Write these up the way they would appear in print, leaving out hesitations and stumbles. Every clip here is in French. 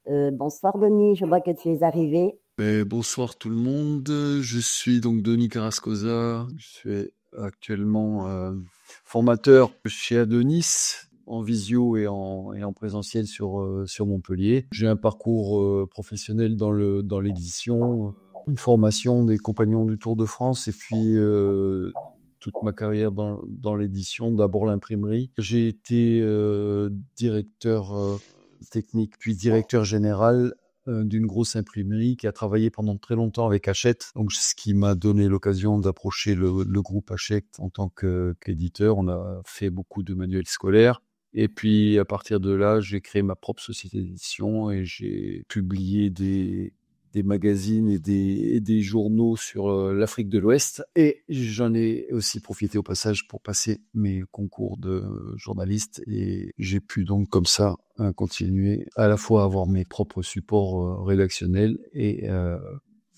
Bonsoir Denis, je vois que tu es arrivé. Bonsoir tout le monde, je suis donc Denis Carrascosa, je suis actuellement formateur chez Adonis en visio et en présentiel sur Montpellier. J'ai un parcours professionnel dans l'édition, une formation des Compagnons du Tour de France et puis toute ma carrière dans l'édition, d'abord l'imprimerie. J'ai été directeur technique puis directeur général d'une grosse imprimerie qui a travaillé pendant très longtemps avec Hachette. Donc, ce qui m'a donné l'occasion d'approcher le groupe Hachette en tant qu'éditeur. On a fait beaucoup de manuels scolaires. Et puis, à partir de là, j'ai créé ma propre société d'édition et j'ai publié des magazines et des journaux sur l'Afrique de l'Ouest. Et j'en ai aussi profité au passage pour passer mes concours de journaliste. Et j'ai pu donc comme ça continuer à la fois à avoir mes propres supports rédactionnels et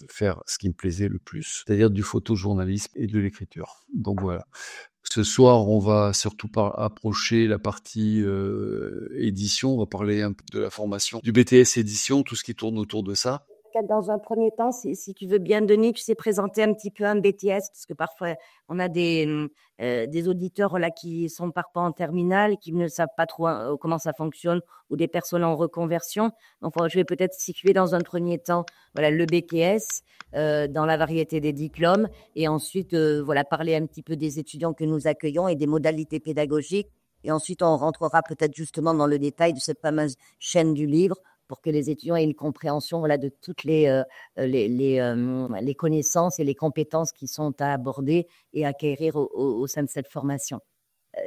faire ce qui me plaisait le plus, c'est-à-dire du photojournalisme et de l'écriture. Donc voilà. Ce soir, on va surtout approcher la partie édition. On va parler un peu de la formation du BTS édition, tout ce qui tourne autour de ça. Dans un premier temps, si tu veux bien, Denis, tu sais présenter un petit peu un BTS, parce que parfois, on a des auditeurs là, qui sont parfois en terminale, qui ne savent pas trop comment ça fonctionne, ou des personnes en reconversion. Donc, je vais peut-être situer dans un premier temps voilà, le BTS dans la variété des diplômes, et ensuite voilà, parler un petit peu des étudiants que nous accueillons et des modalités pédagogiques. Et ensuite, on rentrera peut-être justement dans le détail de cette fameuse chaîne du livre, pour que les étudiants aient une compréhension voilà, de toutes les connaissances et les compétences qui sont à aborder et à acquérir au sein de cette formation.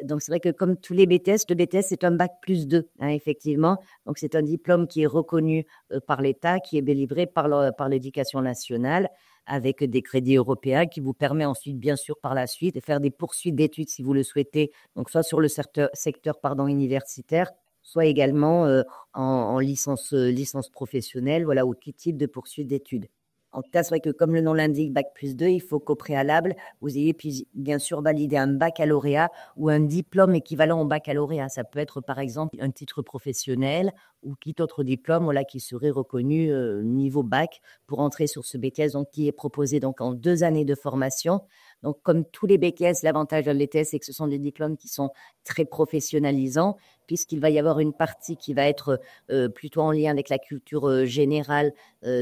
Donc, c'est vrai que comme tous les BTS, le BTS, c'est un bac plus 2, hein, effectivement. Donc, c'est un diplôme qui est reconnu par l'État, qui est délivré par l'éducation nationale, avec des crédits européens qui vous permet ensuite, bien sûr, par la suite, de faire des poursuites d'études si vous le souhaitez, donc soit sur le secteur universitaire, soit également en licence professionnelle, voilà, ou tout type de poursuite d'études. En tout cas, c'est vrai que comme le nom l'indique, bac plus 2, il faut qu'au préalable, vous ayez bien sûr validé un baccalauréat ou un diplôme équivalent au baccalauréat. Ça peut être par exemple un titre professionnel ou tout autre diplôme voilà, qui serait reconnu niveau bac pour entrer sur ce BTS, donc, qui est proposé donc, en 2 années de formation. Donc, comme tous les BTS, l'avantage de l'ETS, c'est que ce sont des diplômes qui sont très professionnalisants, puisqu'il va y avoir une partie qui va être plutôt en lien avec la culture générale,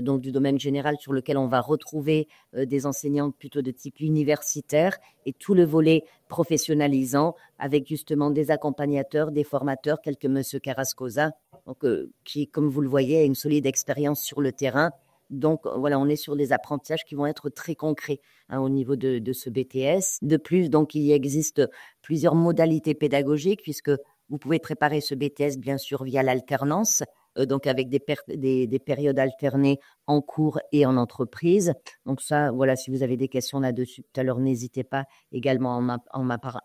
donc du domaine général, sur lequel on va retrouver des enseignants plutôt de type universitaire, et tout le volet professionnalisant avec justement des accompagnateurs, des formateurs, tels que M. Carrascosa, donc, qui, comme vous le voyez, a une solide expérience sur le terrain. Donc, voilà, on est sur des apprentissages qui vont être très concrets hein, au niveau de ce BTS. De plus, donc, il existe plusieurs modalités pédagogiques, puisque vous pouvez préparer ce BTS, bien sûr, via l'alternance, donc avec des périodes alternées en cours et en entreprise. Donc ça, voilà, si vous avez des questions là-dessus tout à l'heure, n'hésitez pas également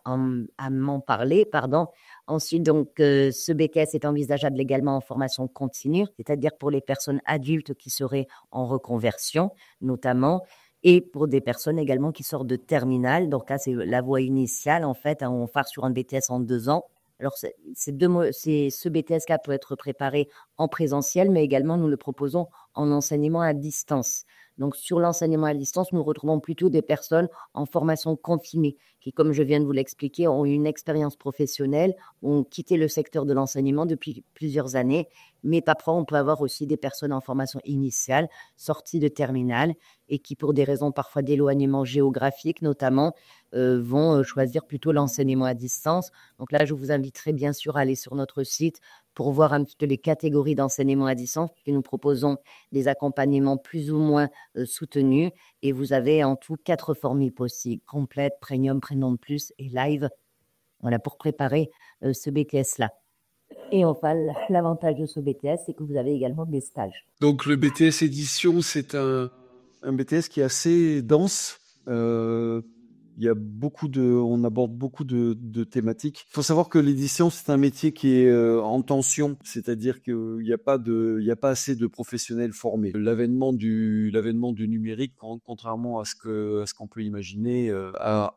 à m'en parler, pardon. Ensuite, donc, ce BTS est envisageable également en formation continue, c'est-à-dire pour les personnes adultes qui seraient en reconversion, notamment, et pour des personnes également qui sortent de terminale. Donc là, c'est la voie initiale, en fait, hein, on part sur un BTS en 2 ans. Alors, ce BTS-là peut être préparé en présentiel, mais également, nous le proposons en enseignement à distance. Donc, sur l'enseignement à distance, nous retrouvons plutôt des personnes en formation continue qui, comme je viens de vous l'expliquer, ont une expérience professionnelle, ont quitté le secteur de l'enseignement depuis plusieurs années. Mais parfois, on peut avoir aussi des personnes en formation initiale, sorties de terminale, et qui, pour des raisons parfois d'éloignement géographique notamment, vont choisir plutôt l'enseignement à distance. Donc là, je vous inviterai bien sûr à aller sur notre site pour voir un petit peu les catégories d'enseignement à distance, puisque nous proposons des accompagnements plus ou moins soutenus. Et vous avez en tout 4 formules possibles: complète, premium, premium plus et live. Voilà, pour préparer ce BTS-là. Et enfin, l'avantage de ce BTS, c'est que vous avez également des stages. Donc le BTS édition, c'est un BTS qui est assez dense. Il y a on aborde beaucoup de thématiques. Il faut savoir que l'édition, c'est un métier qui est en tension, c'est-à-dire qu'il n'y a il y a pas assez de professionnels formés. L'avènement du numérique, contrairement à ce qu'on peut imaginer, a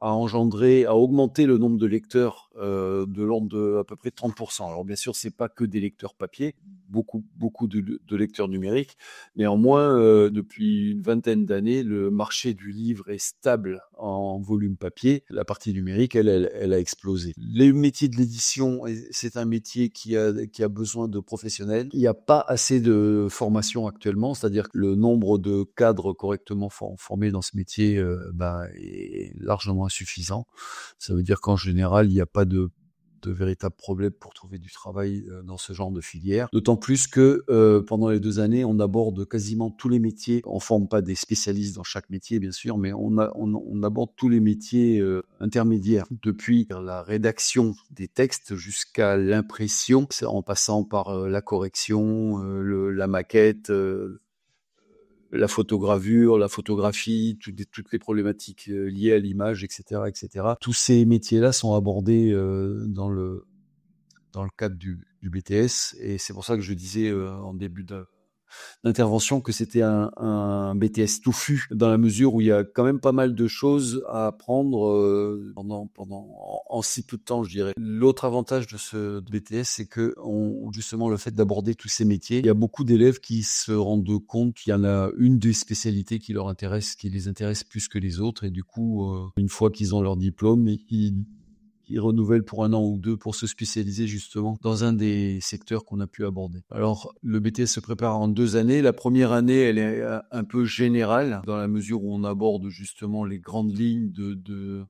augmenté le nombre de lecteurs de l'ordre de à peu près 30%. Alors bien sûr, c'est pas que des lecteurs papier, beaucoup de lecteurs numériques. Néanmoins, depuis une vingtaine d'années, le marché du livre est stable en volume papier. La partie numérique, elle a explosé. Les métiers de l'édition, c'est un métier qui a besoin de professionnels. Il n'y a pas assez de formation actuellement, c'est-à-dire que le nombre de cadres correctement formés dans ce métier est largement insuffisant. Ça veut dire qu'en général, il n'y a pas de véritables problèmes pour trouver du travail dans ce genre de filière. D'autant plus que pendant les 2 années, on aborde quasiment tous les métiers. On forme pas des spécialistes dans chaque métier, bien sûr, mais on aborde tous les métiers intermédiaires, depuis la rédaction des textes jusqu'à l'impression, en passant par la correction, la maquette, la photogravure, la photographie, toutes les problématiques liées à l'image, etc., etc. Tous ces métiers-là sont abordés dans le cadre du BTS, et c'est pour ça que je disais en début d'intervention que c'était un BTS touffu, dans la mesure où il y a quand même pas mal de choses à apprendre en si peu de temps, je dirais. L'autre avantage de ce BTS, c'est que justement le fait d'aborder tous ces métiers, il y a beaucoup d'élèves qui se rendent compte qu'il y en a une des spécialités qui les intéresse plus que les autres, et du coup, une fois qu'ils ont leur diplôme, ils renouvellent pour 1 an ou 2 pour se spécialiser justement dans un des secteurs qu'on a pu aborder. Alors, le BTS se prépare en 2 années. La première année, elle est un peu générale, dans la mesure où on aborde justement les grandes lignes de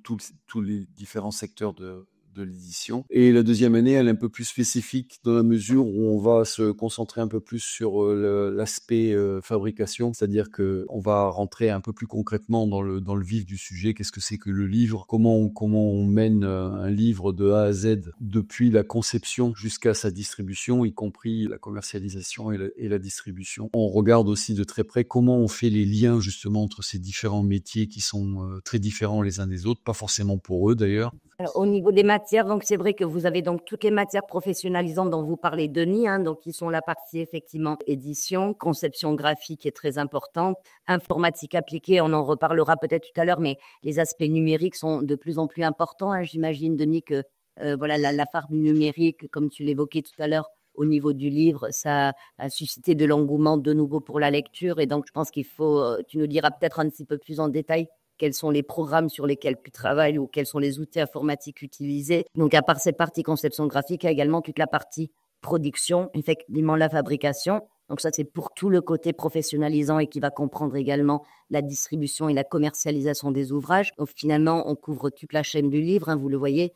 tous les différents secteurs de l'édition. Et la deuxième année, elle est un peu plus spécifique, dans la mesure où on va se concentrer un peu plus sur l'aspect fabrication, c'est-à-dire que on va rentrer un peu plus concrètement dans le vif du sujet. Qu'est-ce que c'est que le livre? Comment on mène un livre de A à Z, depuis la conception jusqu'à sa distribution, y compris la commercialisation et la distribution. On regarde aussi de très près comment on fait les liens justement entre ces différents métiers qui sont très différents les uns des autres, pas forcément pour eux d'ailleurs. Alors, au niveau des matières, donc c'est vrai que vous avez donc toutes les matières professionnalisantes dont vous parlez, Denis, donc qui sont la partie effectivement édition, conception graphique est très importante, informatique appliquée, on en reparlera peut-être tout à l'heure, mais les aspects numériques sont de plus en plus importants. J'imagine, Denis, que voilà, la part du numérique, comme tu l'évoquais tout à l'heure, au niveau du livre, ça a suscité de l'engouement de nouveau pour la lecture, et donc je pense qu'il faut, tu nous diras peut-être un petit peu plus en détail quels sont les programmes sur lesquels tu travailles ou quels sont les outils informatiques utilisés. Donc, à part cette partie conception graphique, il y a également toute la partie production, effectivement la fabrication. Donc, ça, c'est pour tout le côté professionnalisant et qui va comprendre également la distribution et la commercialisation des ouvrages. Donc, finalement, on couvre toute la chaîne du livre. Vous le voyez,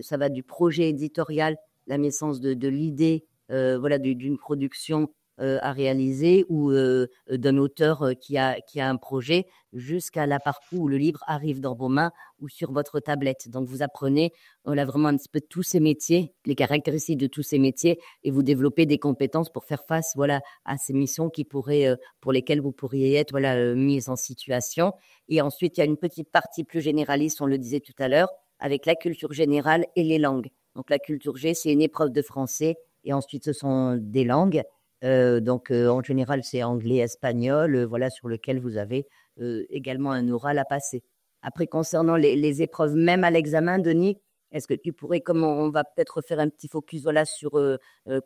ça va du projet éditorial, la naissance de l'idée, d'une production à réaliser, ou d'un auteur qui a un projet, jusqu'à la partie où le livre arrive dans vos mains ou sur votre tablette. Donc, vous apprenez vraiment un petit peu tous ces métiers, les caractéristiques de tous ces métiers, et vous développez des compétences pour faire face à ces missions pour lesquelles vous pourriez être mis en situation. Et ensuite, il y a une petite partie plus généraliste, on le disait tout à l'heure, avec la culture générale et les langues. Donc, la culture G, c'est une épreuve de français, et ensuite, ce sont des langues. En général, c'est anglais, espagnol, sur lequel vous avez également un oral à passer. Après, concernant les épreuves, même à l'examen, Denis, est-ce que tu pourrais, comme on va peut-être faire un petit focus sur,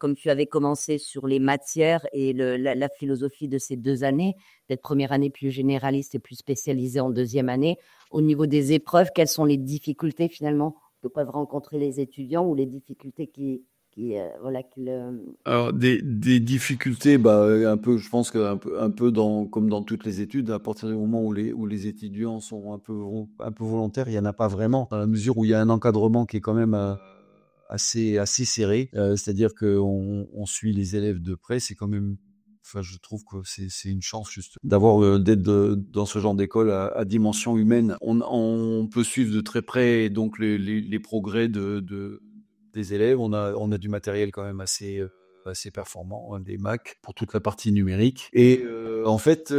comme tu avais commencé, sur les matières et la philosophie de ces 2 années, peut-être première année plus généraliste et plus spécialisée en deuxième année. Au niveau des épreuves, quelles sont les difficultés finalement que peuvent rencontrer les étudiants, ou les difficultés Alors des difficultés, un peu, je pense qu'un peu comme dans toutes les études, à partir du moment où les étudiants sont un peu volontaires, il y en a pas vraiment, dans la mesure où il y a un encadrement qui est quand même assez serré. C'est-à-dire que on suit les élèves de près. C'est quand même, enfin, je trouve que c'est une chance juste d'avoir d'être dans ce genre d'école à dimension humaine. On peut suivre de très près donc les progrès des élèves. On a du matériel quand même assez performant, des Mac pour toute la partie numérique. Et en fait,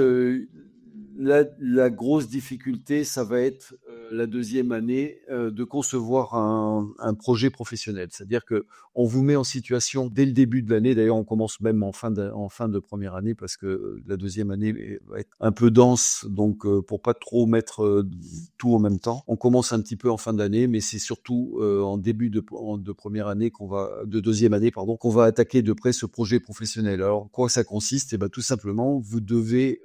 la grosse difficulté, ça va être la deuxième année, de concevoir un projet professionnel. C'est-à-dire que on vous met en situation dès le début de l'année. D'ailleurs, on commence même en fin de première année parce que la deuxième année va être un peu dense. Donc, pour pas trop mettre tout en même temps, on commence un petit peu en fin d'année, mais c'est surtout en début de première année de deuxième année, pardon, qu'on va attaquer de près ce projet professionnel. Alors, quoi ça consiste? Eh ben, tout simplement, vous devez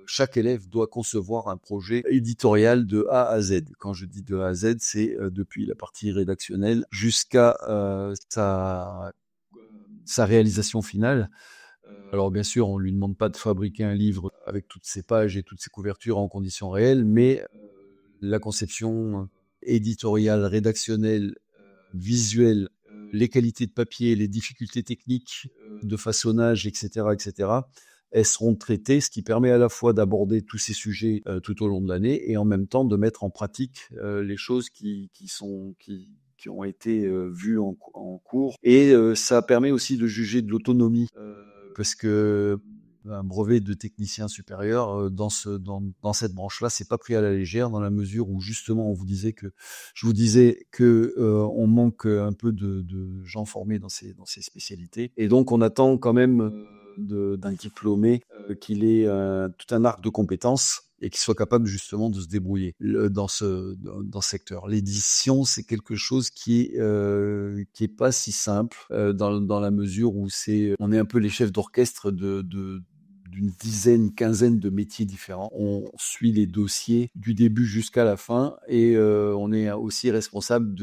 chaque élève doit concevoir un projet éditorial de A à Z. Quand je dis de A à Z, c'est depuis la partie rédactionnelle jusqu'à sa réalisation finale. Alors bien sûr, on lui demande pas de fabriquer un livre avec toutes ses pages et toutes ses couvertures en conditions réelles, mais la conception éditoriale, rédactionnelle, visuelle, les qualités de papier, les difficultés techniques de façonnage, etc., etc., elles seront traitées, ce qui permet à la fois d'aborder tous ces sujets tout au long de l'année et en même temps de mettre en pratique les choses qui ont été vues en cours. Et ça permet aussi de juger de l'autonomie parce que un brevet de technicien supérieur dans cette branche-là, c'est pas pris à la légère dans la mesure où justement je vous disais que on manque un peu de gens formés dans ces spécialités et donc on attend quand même d'un diplômé qu'il ait tout un arc de compétences et qu'il soit capable justement de se débrouiller dans ce secteur. L'édition, c'est quelque chose qui est pas si simple dans la mesure où on est un peu les chefs d'orchestre d'une dizaine, quinzaine de métiers différents. On suit les dossiers du début jusqu'à la fin et on est aussi responsable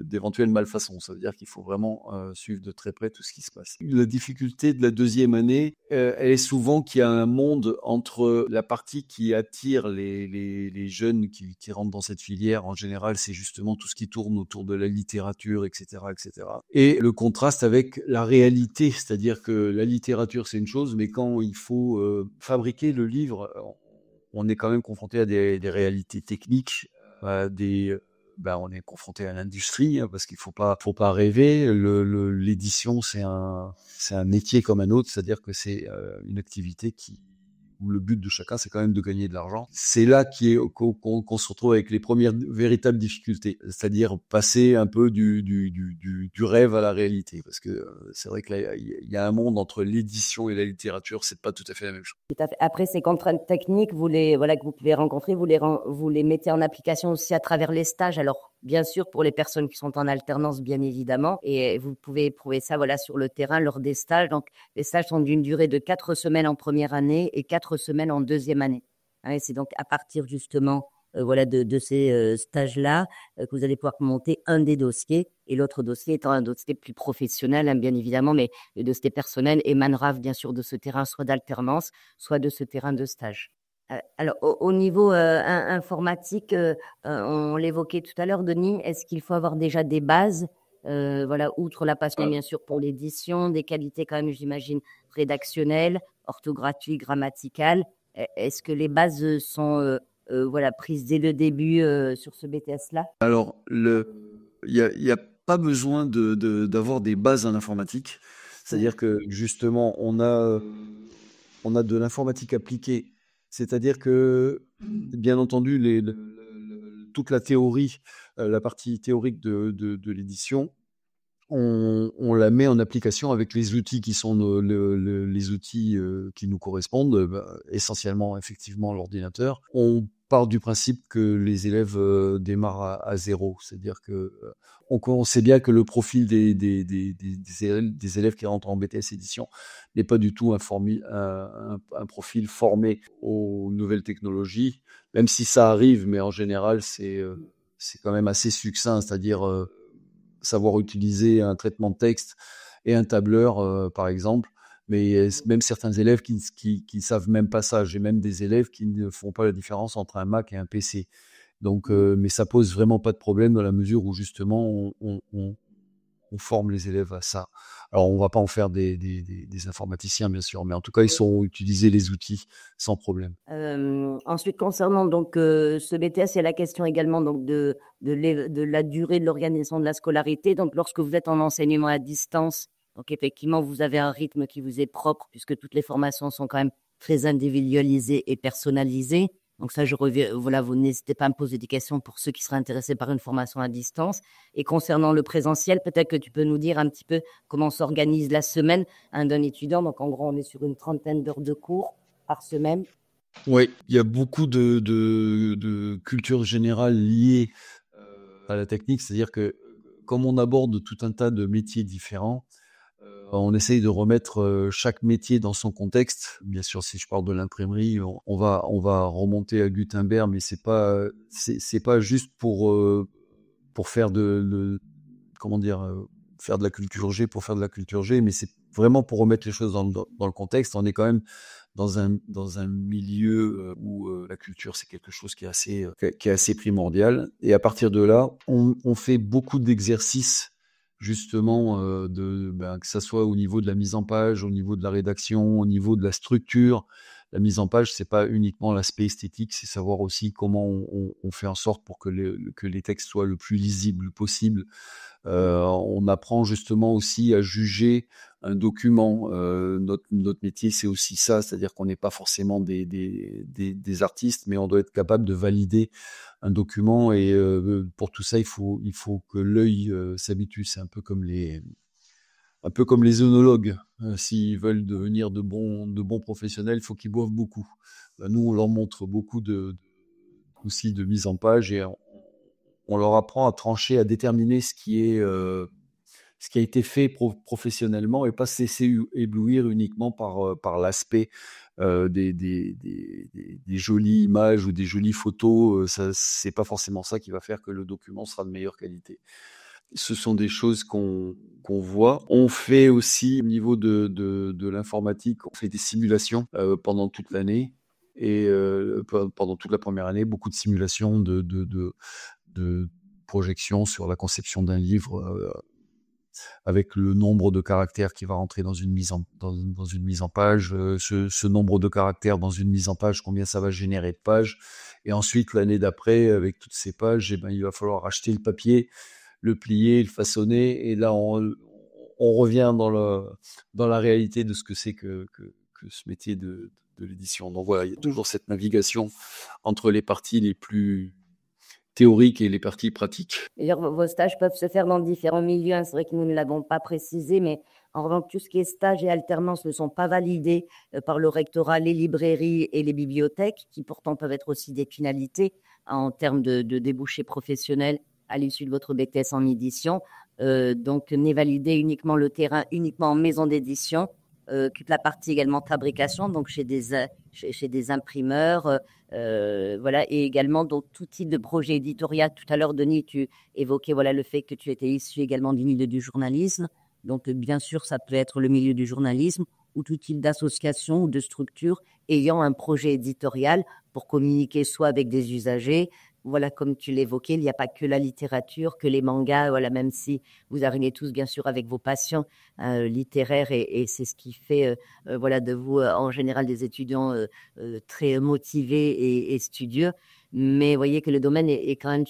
d'éventuelles malfaçons. Ça veut dire qu'il faut vraiment suivre de très près tout ce qui se passe. La difficulté de la deuxième année, elle est souvent qu'il y a un monde entre la partie qui attire les jeunes qui rentrent dans cette filière. En général, c'est justement tout ce qui tourne autour de la littérature, etc., etc. Et le contraste avec la réalité, c'est-à-dire que la littérature, c'est une chose, mais quand il faut fabriquer le livre, on est quand même confronté à des réalités techniques, on est confronté à l'industrie, hein, parce qu'il faut pas rêver. L'édition, c'est un métier comme un autre, c'est-à-dire que c'est une activité où le but de chacun, c'est quand même de gagner de l'argent. C'est là qu'on se retrouve avec les premières véritables difficultés, c'est-à-dire passer un peu du rêve à la réalité, parce que c'est vrai que là, il y a un monde entre l'édition et la littérature, c'est pas tout à fait la même chose. Tout à fait. Après, ces contraintes techniques, que vous pouvez rencontrer, vous les mettez en application aussi à travers les stages. Alors, bien sûr, pour les personnes qui sont en alternance, bien évidemment, et vous pouvez éprouver ça, sur le terrain lors des stages. Donc, les stages sont d'une durée de 4 semaines en première année et 4 semaines en deuxième année. Hein, et c'est donc à partir justement de ces stages-là que vous allez pouvoir monter un des dossiers et l'autre dossier étant un dossier plus professionnel, hein, bien évidemment, mais le dossier personnel émanera bien sûr de ce terrain soit d'alternance, soit de ce terrain de stage. Alors, au niveau informatique, on l'évoquait tout à l'heure, Denis, est-ce qu'il faut avoir déjà des bases, outre la passion bien sûr pour l'édition, des qualités quand même, j'imagine, rédactionnelles, orthographiques, grammaticales. Est-ce que les bases sont prises dès le début sur ce BTS-là? Alors, il y a pas besoin d'avoir des bases en informatique. C'est-à-dire que justement, on a de l'informatique appliquée. C'est-à-dire que, bien entendu, toute la théorie, la partie théorique de l'édition, on la met en application avec les outils qui sont les outils qui nous correspondent, essentiellement effectivement l'ordinateur. On part du principe que les élèves démarrent à zéro, c'est-à-dire que on sait bien que le profil des élèves qui rentrent en BTS édition n'est pas du tout un profil formé aux nouvelles technologies, même si ça arrive, mais en général c'est quand même assez succinct, c'est-à-dire savoir utiliser un traitement de texte et un tableur, par exemple. Mais même certains élèves qui savent même pas ça. J'ai même des élèves qui ne font pas la différence entre un Mac et un PC. Donc, mais ça pose vraiment pas de problème dans la mesure où justement on forme les élèves à ça. Alors, on va pas en faire des informaticiens, bien sûr, mais en tout cas, ils sauront utiliser les outils sans problème. Ensuite, concernant donc ce BTS, il y a la question également donc de la durée de l'organisation de la scolarité. Donc, lorsque vous êtes en enseignement à distance, donc effectivement, vous avez un rythme qui vous est propre puisque toutes les formations sont quand même très individualisées et personnalisées. Donc ça, voilà, vous n'hésitez pas à me poser des questions pour ceux qui seraient intéressés par une formation à distance. Et concernant le présentiel, peut-être que tu peux nous dire un petit peu comment s'organise la semaine d'un étudiant. Donc en gros, on est sur une 30aine d'heures de cours par semaine. Oui, il y a beaucoup de culture générale liée à la technique, c'est-à-dire que comme on aborde tout un tas de métiers différents, on essaye de remettre chaque métier dans son contexte. Bien sûr, si je parle de l'imprimerie, on va remonter à Gutenberg, mais c'est pas juste pour faire comment dire, faire de la culture G pour faire de la culture G, mais c'est vraiment pour remettre les choses dans le contexte. On est quand même dans un milieu où la culture, c'est quelque chose qui est assez primordial. Et à partir de là, on fait beaucoup d'exercices, justement, que ça soit au niveau de la mise en page, au niveau de la rédaction, au niveau de la structure. La mise en page, c'est pas uniquement l'aspect esthétique, c'est savoir aussi comment on fait en sorte pour que les textes soient le plus lisibles possible. On apprend justement aussi à juger un document. Notre métier, c'est aussi ça, c'est-à-dire qu'on n'est pas forcément des artistes, mais on doit être capable de valider un document. Et pour tout ça, il faut que l'œil s'habitue. C'est un peu comme les œnologues. S'ils veulent devenir de bons professionnels, il faut qu'ils boivent beaucoup. Nous, on leur montre beaucoup aussi de mise en page, et on leur apprend à trancher, à déterminer ce qui a été fait professionnellement, et pas se laisser éblouir uniquement par l'aspect des jolies images ou des jolies photos. Ça, c'est pas forcément ça qui va faire que le document sera de meilleure qualité. Ce sont des choses qu'on voit. On fait aussi, au niveau de l'informatique, on fait des simulations pendant toute l'année, et pendant toute la première année, beaucoup de simulations de projection sur la conception d'un livre, avec le nombre de caractères qui va rentrer dans une mise en page, ce nombre de caractères dans une mise en page, combien ça va générer de pages. Et ensuite, l'année d'après, avec toutes ces pages, il va falloir acheter le papier, le plier, le façonner, et là on revient dans la réalité de ce que c'est que ce métier de l'édition. Donc voilà, il y a toujours cette navigation entre les parties les plus théoriques et les parties pratiques. D'ailleurs, vos stages peuvent se faire dans différents milieux, hein. C'est vrai que nous ne l'avons pas précisé, mais en revanche, tout ce qui est stage et alternance ne sont pas validés par le rectorat, les librairies et les bibliothèques, qui pourtant peuvent être aussi des finalités en termes de débouchés professionnels à l'issue de votre BTS en édition. Donc, n'est validé uniquement le terrain, uniquement en maison d'édition, toute la partie également fabrication, donc chez des imprimeurs, voilà, et également donc tout type de projet éditorial. Tout à l'heure, Denis, tu évoquais voilà le fait que tu étais issu également du milieu du journalisme. Donc, bien sûr, ça peut être le milieu du journalisme ou tout type d'association ou de structure ayant un projet éditorial pour communiquer soit avec des usagers. Voilà, comme tu l'évoquais, il n'y a pas que la littérature, que les mangas, voilà, même si vous arrivez tous, bien sûr, avec vos passions littéraires, et c'est ce qui fait, voilà, de vous, en général, des étudiants très motivés et studieux. Mais voyez que le domaine est quand même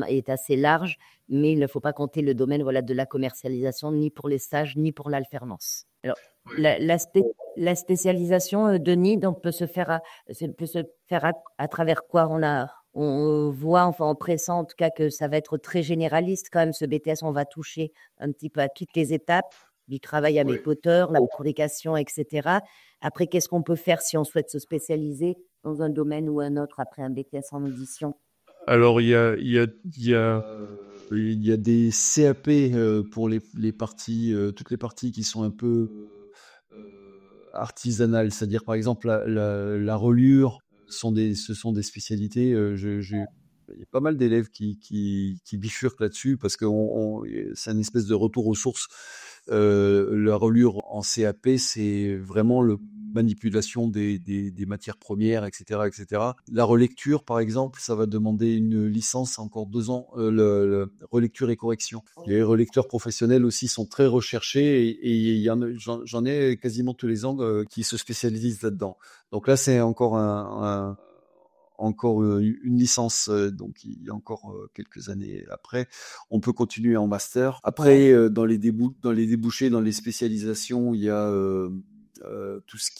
est assez large, mais il ne faut pas compter le domaine, voilà, de la commercialisation, ni pour les stages, ni pour l'alternance. Alors, la spécialisation, Denis, donc peut se faire à travers quoi? On voit, enfin, en pressant en tout cas, que ça va être très généraliste quand même, ce BTS. On va toucher un petit peu à toutes les étapes du travail avec l'auteur, la fabrication, etc. Après, qu'est-ce qu'on peut faire si on souhaite se spécialiser dans un domaine ou un autre après un BTS en édition? Alors, il y a des CAP pour les parties, toutes les parties qui sont un peu artisanales, c'est-à-dire par exemple la reliure, ce sont des spécialités. Il y a pas mal d'élèves qui bifurquent là-dessus, parce que c'est une espèce de retour aux sources. La reliure en CAP, c'est vraiment la manipulation des matières premières, etc., etc. La relecture, par exemple, ça va demander une licence encore 2 ans. Relecture et correction. Les relecteurs professionnels aussi sont très recherchés, et j'en ai quasiment tous les ans qui se spécialisent là-dedans. Donc là, c'est encore une licence, donc il y a encore quelques années après, on peut continuer en master. Après, dans les débouchés, dans les spécialisations, il y a tout ce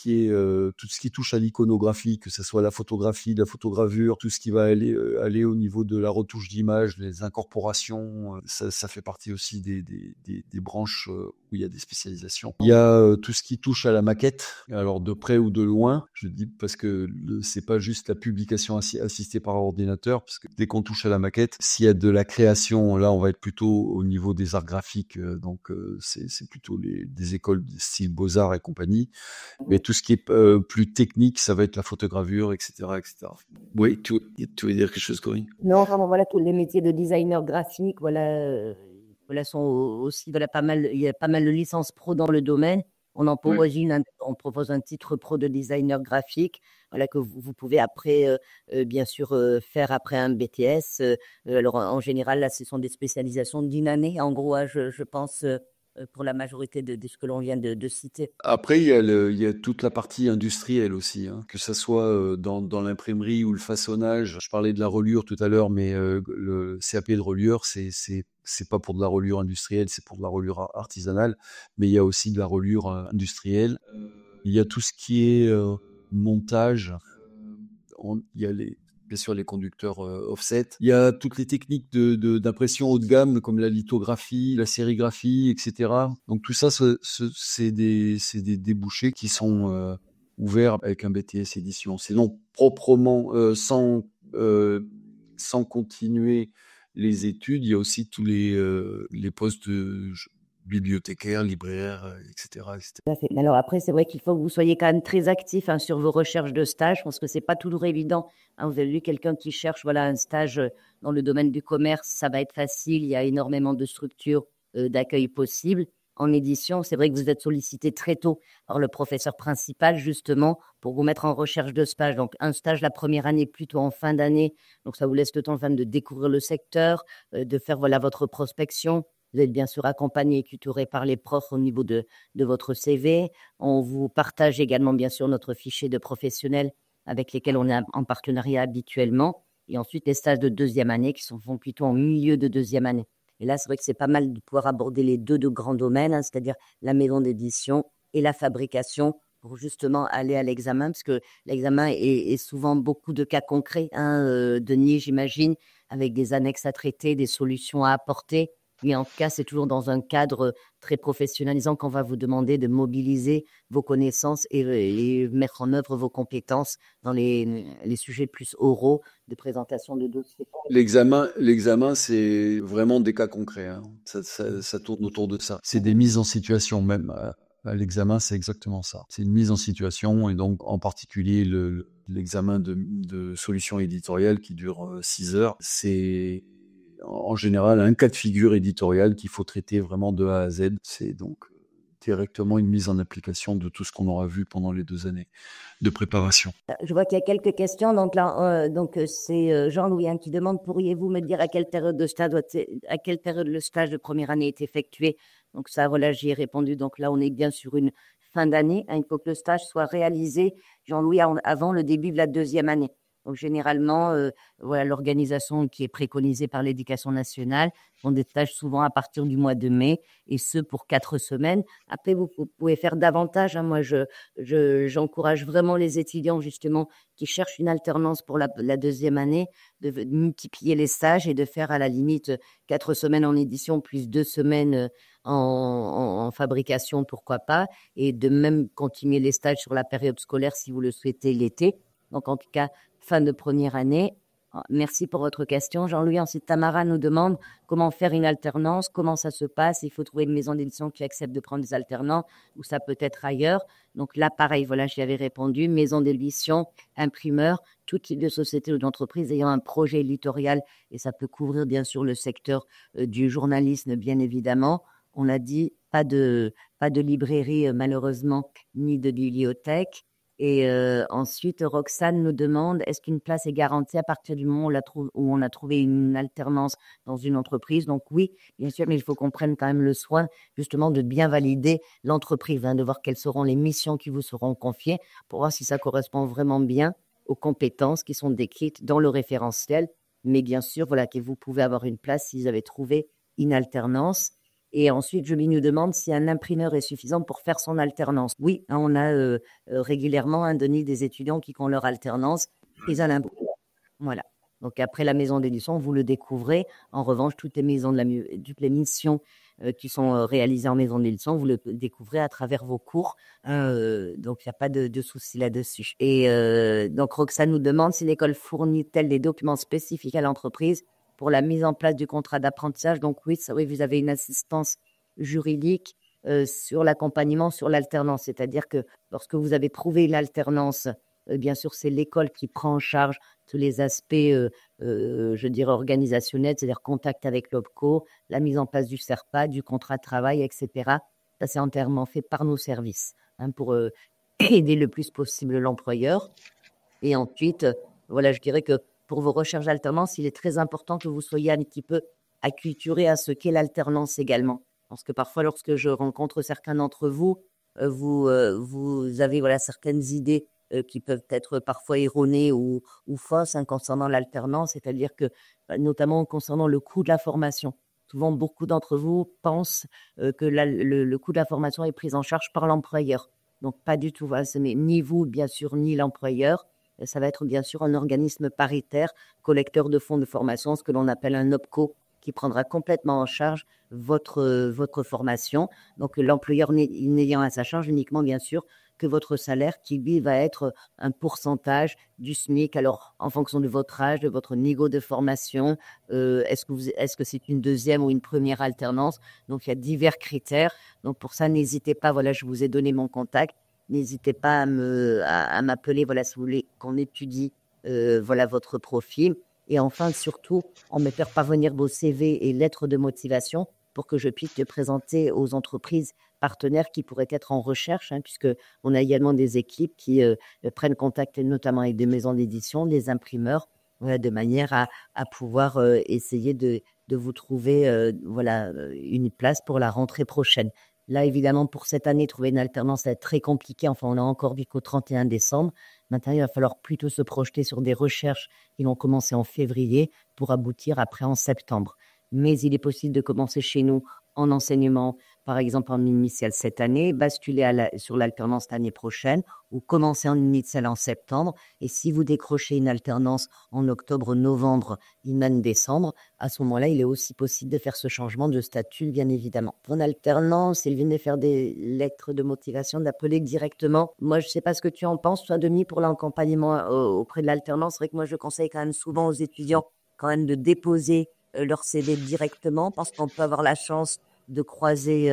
qui touche à l'iconographie, que ce soit la photographie, la photogravure, tout ce qui va aller au niveau de la retouche d'image, les incorporations, ça fait partie aussi des branches où il y a des spécialisations. Il y a tout ce qui touche à la maquette, alors de près ou de loin, je dis parce que c'est pas juste la publication assistée par ordinateur, parce que dès qu'on touche à la maquette, s'il y a de la création, là on va être plutôt au niveau des arts graphiques, donc c'est plutôt des écoles de style Beaux-Arts et compagnie. Mais tout ce qui est plus technique, ça va être la photogravure, etc., etc. Oui, tu veux dire quelque chose, Corinne? Non, vraiment, voilà, tous les métiers de designer graphique, voilà, sont aussi, voilà, il y a pas mal de licences pro dans le domaine. On propose un titre pro de designer graphique, voilà, que vous pouvez après, bien sûr, faire après un BTS. Alors, en général, là, ce sont des spécialisations d'une année, en gros, hein, je pense, pour la majorité de ce que l'on vient de citer. Après, il y a toute la partie industrielle aussi, hein, que ça soit dans l'imprimerie ou le façonnage. Je parlais de la reliure tout à l'heure, mais le CAP de reliure, c'est pas pour de la reliure industrielle, c'est pour de la reliure artisanale. Mais il y a aussi de la reliure industrielle. Il y a tout ce qui est montage. Il y a bien sûr les conducteurs offset. Il y a toutes les techniques d'impression haut de gamme comme la lithographie, la sérigraphie, etc. Donc tout ça, c'est des débouchés qui sont ouverts avec un BTS édition. Sinon, proprement, sans continuer les études, il y a aussi tous les postes de bibliothécaire, libraire, etc., etc. Tout à fait. Alors après, c'est vrai qu'il faut que vous soyez quand même très actif, hein, sur vos recherches de stage. Je pense que c'est pas toujours évident, hein. Vous avez vu quelqu'un qui cherche, voilà, un stage dans le domaine du commerce, ça va être facile. Il y a énormément de structures d'accueil possibles. En édition, c'est vrai que vous êtes sollicité très tôt par le professeur principal, justement, pour vous mettre en recherche de stage. Donc, un stage la première année, plutôt en fin d'année. Donc, ça vous laisse le temps de découvrir le secteur, de faire, voilà, votre prospection. Vous êtes bien sûr accompagné et tutoré par les profs au niveau de votre CV. On vous partage également, bien sûr, notre fichier de professionnels avec lesquels on est en partenariat habituellement. Et ensuite, les stages de deuxième année qui sont font plutôt en milieu de deuxième année. Et là, c'est vrai que c'est pas mal de pouvoir aborder les deux de grands domaines, hein, c'est-à-dire la maison d'édition et la fabrication pour justement aller à l'examen, parce que l'examen est souvent beaucoup de cas concrets, hein, Denis, j'imagine, avec des annexes à traiter, des solutions à apporter. Mais en tout cas, c'est toujours dans un cadre très professionnalisant qu'on va vous demander de mobiliser vos connaissances et mettre en œuvre vos compétences dans les sujets plus oraux de présentation de dossiers. L'examen, c'est vraiment des cas concrets, hein. Ça tourne autour de ça. C'est des mises en situation même. À l'examen, c'est exactement ça. C'est une mise en situation et donc en particulier l'examen de solution éditoriale qui dure 6 heures. C'est en général un cas de figure éditorial qu'il faut traiter vraiment de A à Z. C'est donc directement une mise en application de tout ce qu'on aura vu pendant les 2 années de préparation. Je vois qu'il y a quelques questions. Donc là, c'est Jean-Louis, hein, qui demande, pourriez-vous me dire à quelle période le stage de première année est effectué? Donc ça, voilà, j'y ai répondu. Donc là, on est bien sur une fin d'année, hein. Il faut que le stage soit réalisé, Jean-Louis, avant le début de la deuxième année. Donc généralement, voilà, l'organisation qui est préconisée par l'Éducation nationale font des stages souvent à partir du mois de mai, et ce pour 4 semaines. Après, vous pouvez faire davantage, hein. Moi, j'encourage vraiment les étudiants justement qui cherchent une alternance pour la deuxième année de multiplier les stages et de faire à la limite 4 semaines en édition plus 2 semaines en fabrication, pourquoi pas, et de même continuer les stages sur la période scolaire si vous le souhaitez l'été. Donc en tout cas, fin de première année. Merci pour votre question, Jean-Louis. Ensuite, Tamara nous demande comment faire une alternance, comment ça se passe. Il faut trouver une maison d'édition qui accepte de prendre des alternants, ou ça peut être ailleurs. Donc là, pareil, voilà, j'y avais répondu. Maison d'édition, imprimeur, tout type de société ou d'entreprise ayant un projet éditorial, et ça peut couvrir bien sûr le secteur du journalisme, bien évidemment. On l'a dit, pas de librairie malheureusement, ni de bibliothèque. Et ensuite, Roxane nous demande, est-ce qu'une place est garantie à partir du moment où on a trouvé une alternance dans une entreprise? Donc oui, bien sûr, mais il faut qu'on prenne quand même le soin justement de bien valider l'entreprise, hein, de voir quelles seront les missions qui vous seront confiées pour voir si ça correspond vraiment bien aux compétences qui sont décrites dans le référentiel. Mais bien sûr, voilà, que vous pouvez avoir une place si vous avez trouvé une alternance. Et ensuite, lui nous demande si un imprimeur est suffisant pour faire son alternance. Oui, hein, on a régulièrement, Denis, des étudiants qui font leur alternance prise à l'impôt. Voilà. Donc après la maison d'édition, vous le découvrez. En revanche, toutes les maisons toutes les missions qui sont réalisées en maison d'édition, vous le découvrez à travers vos cours. Donc il n'y a pas de souci là-dessus. Et donc Roxane nous demande si l'école fournit-elle des documents spécifiques à l'entreprise pour la mise en place du contrat d'apprentissage. Donc oui, vous avez une assistance juridique sur l'accompagnement, sur l'alternance. C'est-à-dire que lorsque vous avez trouvé l'alternance, bien sûr, c'est l'école qui prend en charge tous les aspects, je dirais, organisationnels, c'est-à-dire contact avec l'OPCO, la mise en place du CERPA, du contrat de travail, etc. Ça, c'est entièrement fait par nos services pour aider le plus possible l'employeur. Et ensuite, voilà, je dirais que pour vos recherches d'alternance, il est très important que vous soyez un petit peu acculturé à ce qu'est l'alternance également. Parce que parfois, lorsque je rencontre certains d'entre vous, vous avez voilà, certaines idées qui peuvent être parfois erronées ou fausses concernant l'alternance, c'est-à-dire que, notamment concernant le coût de la formation. Souvent, beaucoup d'entre vous pensent que le coût de la formation est pris en charge par l'employeur. Donc, pas du tout. Voilà, ni vous, bien sûr, ni l'employeur. Ça va être bien sûr un organisme paritaire, collecteur de fonds de formation, ce que l'on appelle un OPCO, qui prendra complètement en charge votre formation. Donc, l'employeur n'ayant à sa charge uniquement, bien sûr, que votre salaire, qui lui va être un pourcentage du SMIC. Alors, en fonction de votre âge, de votre niveau de formation, est-ce que c'est une deuxième ou une première alternance? Donc, il y a divers critères. Donc, pour ça, n'hésitez pas. Voilà, je vous ai donné mon contact. N'hésitez pas à m'appeler, voilà, si vous voulez qu'on étudie voilà, votre profil. Et enfin, surtout, en me faire parvenir vos CV et lettres de motivation pour que je puisse le présenter aux entreprises partenaires qui pourraient être en recherche, puisque on a également des équipes qui prennent contact notamment avec des maisons d'édition, des imprimeurs, voilà, de manière à pouvoir essayer de vous trouver voilà, une place pour la rentrée prochaine. Là, évidemment, pour cette année, trouver une alternance, ça va être très compliqué. Enfin, on a encore vu qu'au 31 décembre. Maintenant, il va falloir plutôt se projeter sur des recherches qui vont commencer en février pour aboutir après en septembre. Mais il est possible de commencer chez nous en enseignement, par exemple en initiale cette année, basculer sur l'alternance l'année prochaine ou commencer en initiale en septembre. Et si vous décrochez une alternance en octobre, novembre, même décembre, à ce moment-là, il est aussi possible de faire ce changement de statut, bien évidemment. En alternance, il vient de faire des lettres de motivation, d'appeler directement. Moi, je ne sais pas ce que tu en penses, toi, Denis, pour l'accompagnement auprès de l'alternance. C'est vrai que moi, je conseille quand même souvent aux étudiants quand même de déposer leur CV directement parce qu'on peut avoir la chance de croiser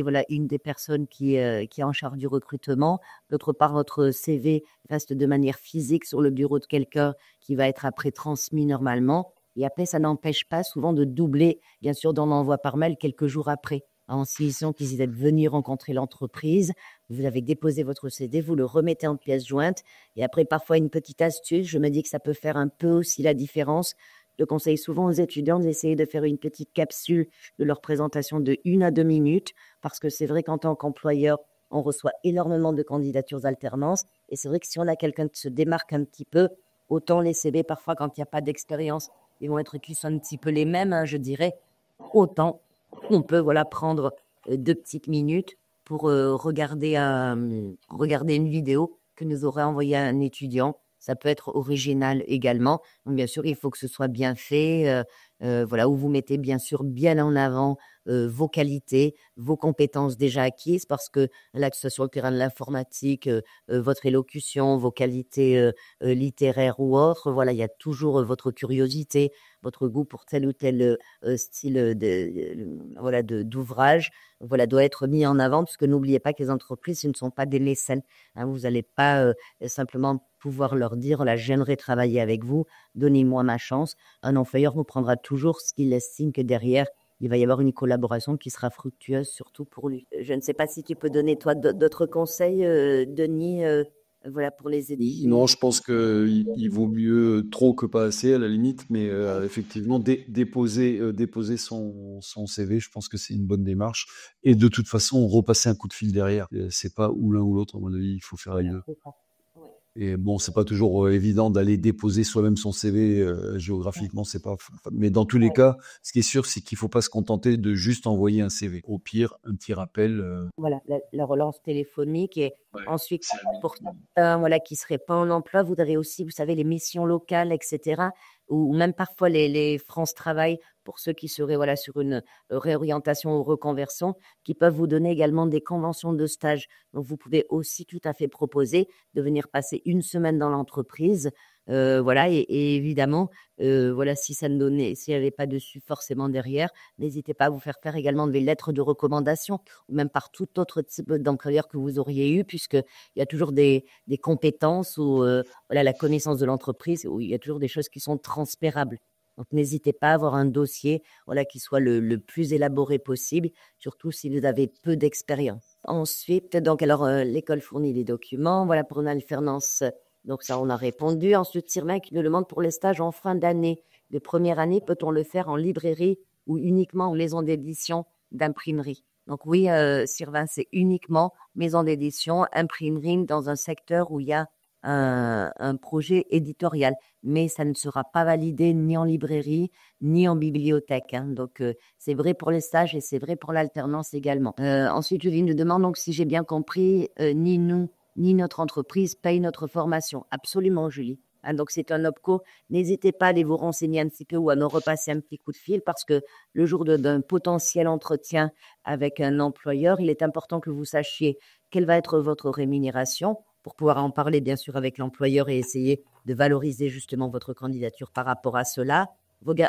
voilà, une des personnes qui est en charge du recrutement. D'autre part, votre CV reste de manière physique sur le bureau de quelqu'un qui va être après transmis normalement. Et après, ça n'empêche pas souvent de doubler, bien sûr, dans l'envoi par mail quelques jours après. En signifiant qu'ils êtes venus rencontrer l'entreprise, vous avez déposé votre CD, vous le remettez en pièce jointe. Et après, parfois, une petite astuce, je me dis que ça peut faire un peu aussi la différence. Je conseille souvent aux étudiants d'essayer de faire une petite capsule de leur présentation de 1 à 2 minutes, parce que c'est vrai qu'en tant qu'employeur, on reçoit énormément de candidatures d'alternance. Et c'est vrai que si on a quelqu'un qui se démarque un petit peu, autant les CV, parfois, quand il n'y a pas d'expérience, ils vont être qui sont un petit peu les mêmes, je dirais. Autant on peut voilà, prendre 2 petites minutes pour regarder une vidéo que nous aurait envoyée un étudiant. Ça peut être original également. Donc, bien sûr, il faut que ce soit bien fait, voilà, où vous mettez bien sûr bien en avant vos qualités, vos compétences déjà acquises, parce que là, que ce soit sur le terrain de l'informatique, votre élocution, vos qualités littéraires ou autres, voilà, il y a toujours votre curiosité, votre goût pour tel ou tel style voilà, d'ouvrage, voilà, doit être mis en avant, parce que n'oubliez pas que les entreprises, ce ne sont pas des mécènes. Vous n'allez pas simplement pouvoir leur dire, là, j'aimerais travailler avec vous, donnez-moi ma chance. Un employeur vous prendra toujours ce qu'il estime que derrière, il va y avoir une collaboration qui sera fructueuse, surtout pour lui. Je ne sais pas si tu peux donner, toi, d'autres conseils, Denis, voilà, pour les aider. Non, je pense qu'il vaut mieux trop que pas assez à la limite, mais effectivement, déposer son CV, je pense que c'est une bonne démarche. Et de toute façon, repasser un coup de fil derrière. C'est pas ou l'un ou l'autre, à mon avis, il faut faire les deux. Et bon, c'est pas toujours évident d'aller déposer soi-même son CV géographiquement, c'est pas. Mais dans tous les cas, ce qui est sûr, c'est qu'il faut pas se contenter de juste envoyer un CV. Au pire, un petit rappel. Voilà, la relance téléphonique et Ouais, ensuite, c'est pour certains, voilà, qui seraient pas en emploi, vous avez aussi, vous savez, les missions locales, etc. Ou même parfois les France Travail pour ceux qui seraient voilà, sur une réorientation ou reconversion, qui peuvent vous donner également des conventions de stage. Donc, vous pouvez aussi tout à fait proposer de venir passer une semaine dans l'entreprise. Voilà, et évidemment, voilà, si ça ne donnait, s'il n'y avait pas dessus forcément derrière, n'hésitez pas à vous faire faire également des lettres de recommandation ou même par tout autre type d'employeur que vous auriez eu, puisqu'il y a toujours des compétences ou voilà, la connaissance de l'entreprise, où il y a toujours des choses qui sont transférables. Donc, n'hésitez pas à avoir un dossier voilà, qui soit le plus élaboré possible, surtout si vous avez peu d'expérience. Ensuite, donc, alors, l'école fournit les documents. Voilà, pour une alternance, donc ça, on a répondu. Ensuite, Sylvain qui nous demande pour les stages en fin d'année. De première année, peut-on le faire en librairie ou uniquement en maison d'édition d'imprimerie? Donc oui, Sylvain, c'est uniquement maison d'édition, imprimerie dans un secteur où il y a un projet éditorial. Mais ça ne sera pas validé ni en librairie, ni en bibliothèque. Hein. Donc, c'est vrai pour les stages et c'est vrai pour l'alternance également. Ensuite, Julie nous demande, donc, si j'ai bien compris, ni nous, ni notre entreprise paye notre formation. Absolument, Julie. Hein, donc, c'est un OPCO. N'hésitez pas à aller vous renseigner un petit peu ou à nous repasser un petit coup de fil parce que le jour d'un potentiel entretien avec un employeur, il est important que vous sachiez quelle va être votre rémunération pour pouvoir en parler, bien sûr, avec l'employeur et essayer de valoriser justement votre candidature par rapport à cela.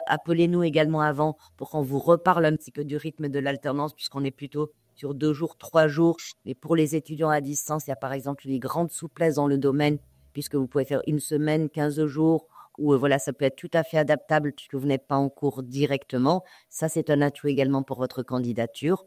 Appelez-nous également avant pour qu'on vous reparle un petit peu du rythme de l'alternance puisqu'on est plutôt sur 2 jours, 3 jours. Mais pour les étudiants à distance, il y a par exemple une grande souplesse dans le domaine puisque vous pouvez faire une semaine, 15 jours, ou voilà, ça peut être tout à fait adaptable puisque vous n'êtes pas en cours directement. Ça, c'est un atout également pour votre candidature.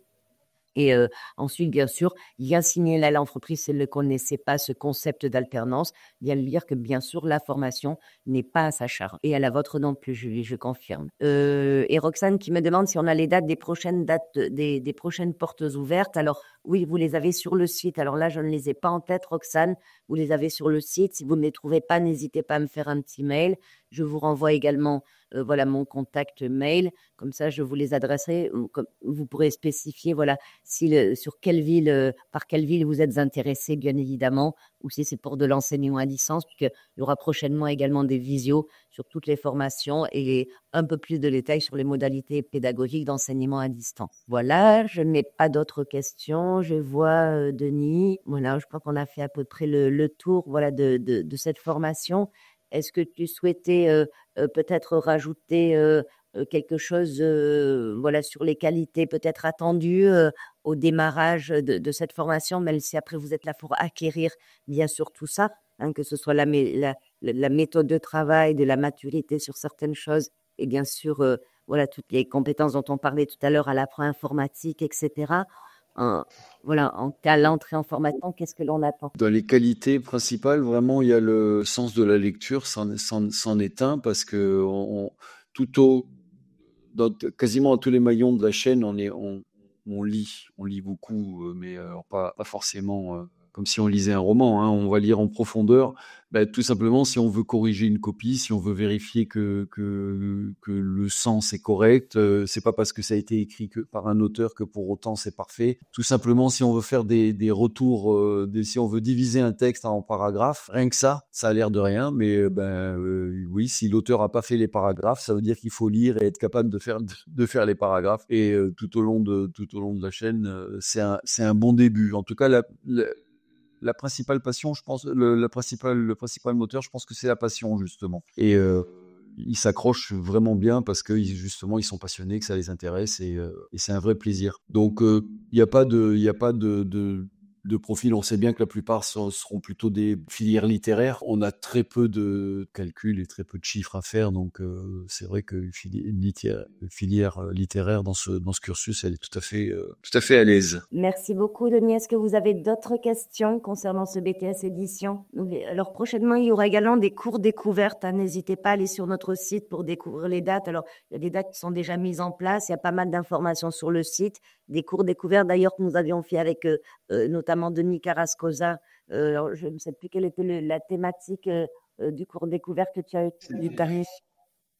Et ensuite, bien sûr, bien signaler à l'entreprise si elle ne connaissait pas ce concept d'alternance, bien lui dire que bien sûr, la formation n'est pas à sa charge. Et à la vôtre non plus, Julie, je confirme. Et Roxane qui me demande si on a les dates des prochaines des prochaines portes ouvertes. Alors oui, vous les avez sur le site. Alors là, je ne les ai pas en tête, Roxane. Vous les avez sur le site. Si vous ne les trouvez pas, n'hésitez pas à me faire un petit mail. Je vous renvoie également voilà, mon contact mail. Comme ça, je vous les adresserai. Vous pourrez spécifier voilà, sur quelle ville, par quelle ville vous êtes intéressé, bien évidemment, ou si c'est pour de l'enseignement à distance, puisqu'il y aura prochainement également des visios sur toutes les formations et un peu plus de détails sur les modalités pédagogiques d'enseignement à distance. Voilà, je n'ai pas d'autres questions. Je vois Denis. Voilà, je crois qu'on a fait à peu près le tour voilà, de cette formation. Est-ce que tu souhaitais peut-être rajouter quelque chose voilà, sur les qualités peut-être attendues au démarrage de cette formation, même si après vous êtes là pour acquérir bien sûr tout ça, hein, que ce soit la méthode de travail, de la maturité sur certaines choses et bien sûr voilà, toutes les compétences dont on parlait tout à l'heure à l'apprend informatique, etc. Voilà, à l'entrée en formation, qu'est-ce que l'on attend? Dans les qualités principales, vraiment, il y a le sens de la lecture, c'en est un parce que tout quasiment à tous les maillons de la chaîne, on lit beaucoup, mais alors pas forcément comme si on lisait un roman. Hein, on va lire en profondeur. Ben, tout simplement, si on veut corriger une copie, si on veut vérifier que le sens est correct, c'est pas parce que ça a été écrit que par un auteur que pour autant c'est parfait. Tout simplement, si on veut faire des retours, si on veut diviser un texte en paragraphes, rien que ça a l'air de rien, mais oui, si l'auteur a pas fait les paragraphes, ça veut dire qu'il faut lire et être capable de faire les paragraphes. Et tout au long de la chaîne, c'est un bon début. En tout cas, la principale passion, je pense, le principal moteur, je pense que c'est la passion, justement. Et ils s'accrochent vraiment bien parce que justement, ils sont passionnés, que ça les intéresse et c'est un vrai plaisir. Donc, il n'y a pas de profil. On sait bien que la plupart seront plutôt des filières littéraires. On a très peu de calculs et très peu de chiffres à faire. Donc, c'est vrai qu'une filière littéraire dans ce cursus, elle est tout à fait à l'aise. Merci beaucoup, Denis. Est-ce que vous avez d'autres questions concernant ce BTS édition? Alors, prochainement, il y aura également des cours découvertes. Hein. N'hésitez pas à aller sur notre site pour découvrir les dates. Alors, il y a des dates qui sont déjà mises en place. Il y a pas mal d'informations sur le site. des cours découvertes d'ailleurs que nous avions fait avec notamment Denis Carrascosa. Alors, je ne sais plus quelle était la thématique du cours découverte que tu as eu, Tariq.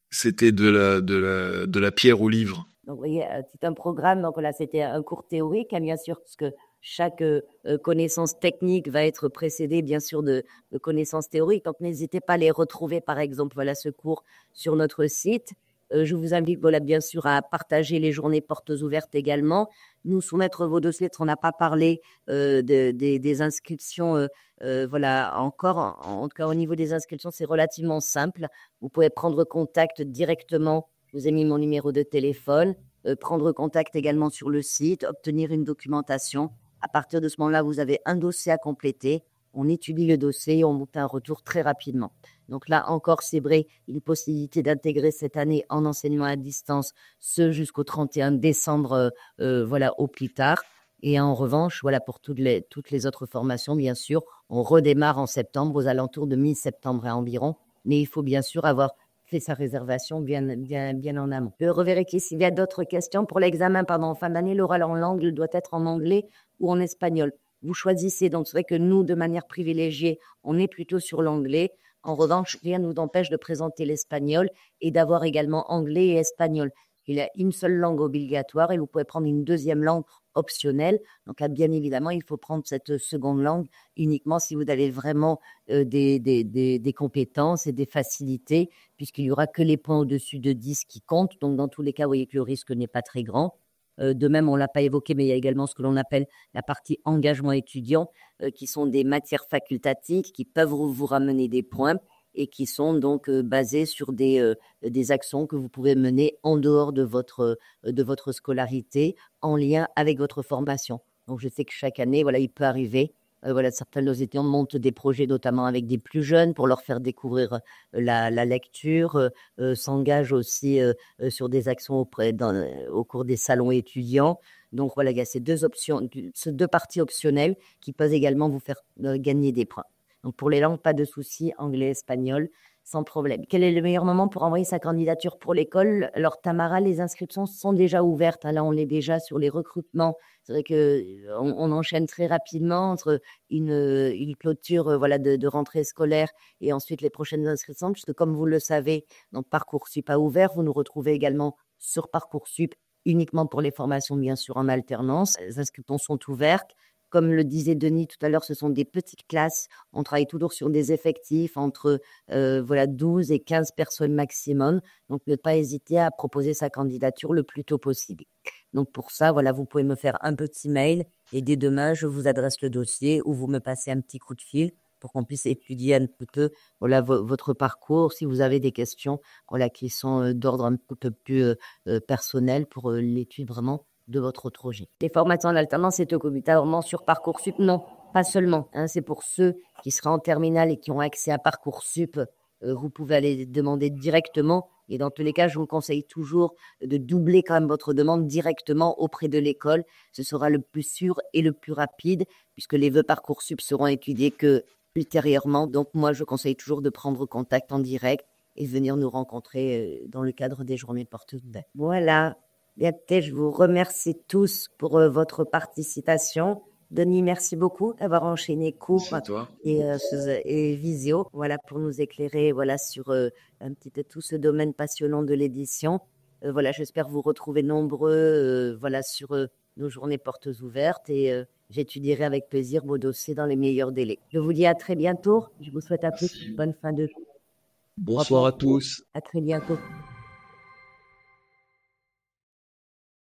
C'était de la pierre au livre. Donc, vous voyez, c'est un programme. Donc, là, c'était un cours théorique, hein, bien sûr, parce que chaque connaissance technique va être précédée, bien sûr, de connaissances théoriques. Donc, n'hésitez pas à les retrouver, par exemple, voilà, ce cours sur notre site. Je vous invite, voilà, bien sûr, à partager les journées portes ouvertes également. Nous soumettre vos dossiers, parce qu'on n'a pas parlé des inscriptions. Voilà, encore, en tout cas, au niveau des inscriptions, c'est relativement simple. Vous pouvez prendre contact directement. Je vous ai mis mon numéro de téléphone. Prendre contact également sur le site, obtenir une documentation. À partir de ce moment-là, vous avez un dossier à compléter. On étudie le dossier et on vous fait un retour très rapidement. Donc là encore, c'est vrai, une possibilité d'intégrer cette année en enseignement à distance, ce jusqu'au 31 décembre, voilà, au plus tard. Et en revanche, voilà, pour toutes les autres formations, bien sûr, on redémarre en septembre, aux alentours de mi-septembre et environ. Mais il faut bien sûr avoir fait sa réservation bien en amont. Je revérifie s'il y a d'autres questions. Pour l'examen, en fin d'année, l'oral en langue doit être en anglais ou en espagnol. Vous choisissez. Donc, c'est vrai que nous, de manière privilégiée, on est plutôt sur l'anglais. En revanche, rien ne nous empêche de présenter l'espagnol et d'avoir également anglais et espagnol. Il y a une seule langue obligatoire et vous pouvez prendre une deuxième langue optionnelle. Donc là, bien évidemment, il faut prendre cette seconde langue uniquement si vous avez vraiment des compétences et des facilités, puisqu'il n'y aura que les points au-dessus de 10 qui comptent. Donc, dans tous les cas, vous voyez que le risque n'est pas très grand. De même, on ne l'a pas évoqué, mais il y a également ce que l'on appelle la partie engagement étudiant, qui sont des matières facultatives qui peuvent vous ramener des points et qui sont donc basées sur des actions que vous pouvez mener en dehors de votre scolarité, en lien avec votre formation. Donc, je sais que chaque année, voilà, il peut arriver, voilà, certains de nos étudiants montent des projets, notamment avec des plus jeunes, pour leur faire découvrir la lecture, s'engagent aussi sur des actions au cours des salons étudiants. Donc, voilà, il y a ces deux parties optionnelles qui peuvent également vous faire gagner des points. Donc, pour les langues, pas de souci, anglais, espagnol, sans problème. Quel est le meilleur moment pour envoyer sa candidature pour l'école? Alors, Tamara, les inscriptions sont déjà ouvertes. Là, on est déjà sur les recrutements. C'est vrai qu'on enchaîne très rapidement entre une clôture voilà, de rentrée scolaire et ensuite les prochaines inscriptions, puisque comme vous le savez, donc Parcoursup a ouvert. Vous nous retrouvez également sur Parcoursup uniquement pour les formations, bien sûr, en alternance. Les inscriptions sont ouvertes. Comme le disait Denis tout à l'heure, ce sont des petites classes. On travaille toujours sur des effectifs entre 12 et 15 personnes maximum. Donc, ne pas hésiter à proposer sa candidature le plus tôt possible. Donc, pour ça, voilà, vous pouvez me faire un petit mail et dès demain, je vous adresse le dossier ou vous me passez un petit coup de fil pour qu'on puisse étudier un peu voilà, votre parcours. Si vous avez des questions voilà, qui sont d'ordre un peu plus personnel pour l'étude vraiment de votre projet. Les formations en alternance, c'est obligatoirement sur Parcoursup? Non, pas seulement. C'est pour ceux qui seraient en terminale et qui ont accès à Parcoursup. Vous pouvez aller demander directement. Et dans tous les cas, je vous conseille toujours de doubler quand même votre demande directement auprès de l'école. Ce sera le plus sûr et le plus rapide puisque les vœux Parcoursup seront étudiés que ultérieurement. Donc, moi, je conseille toujours de prendre contact en direct et venir nous rencontrer dans le cadre des journées portes ouvertes. Voilà. Bien, je vous remercie tous pour votre participation. Denis, merci beaucoup d'avoir enchaîné cours et visio, voilà, pour nous éclairer voilà, sur un petit peu tout ce domaine passionnant de l'édition. Voilà, j'espère vous retrouver nombreux voilà, sur nos journées portes ouvertes et j'étudierai avec plaisir vos dossiers dans les meilleurs délais. Je vous dis à très bientôt. Je vous souhaite à tous une bonne fin de journée. Bonsoir à tous. À très bientôt.